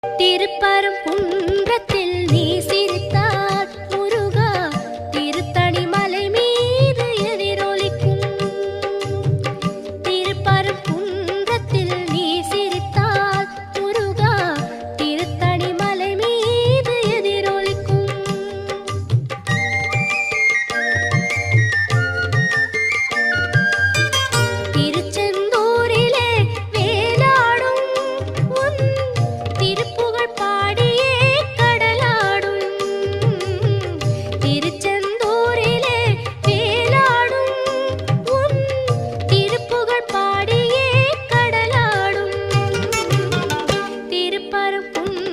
திருப்பரங்குன்றத்தில் நீ சிரித்தால் முருகா திருத்தணி மலை மீது எதிரொலிக்கும். திருப்பரங்குன்றத்தில் நீ சிரித்தால் முருகா திருத்தணி மலை மீது எதிரொலிக்கும். திருச்செந்தூரிலே வேலாடும் உன் திருப்புகழ் பாடியே கடலாடும். திருச்செந்தூரிலே வேலாடும் உன் திருப்புகழ் பாடியே கடலாடும். திருப்பரங்குன்றம்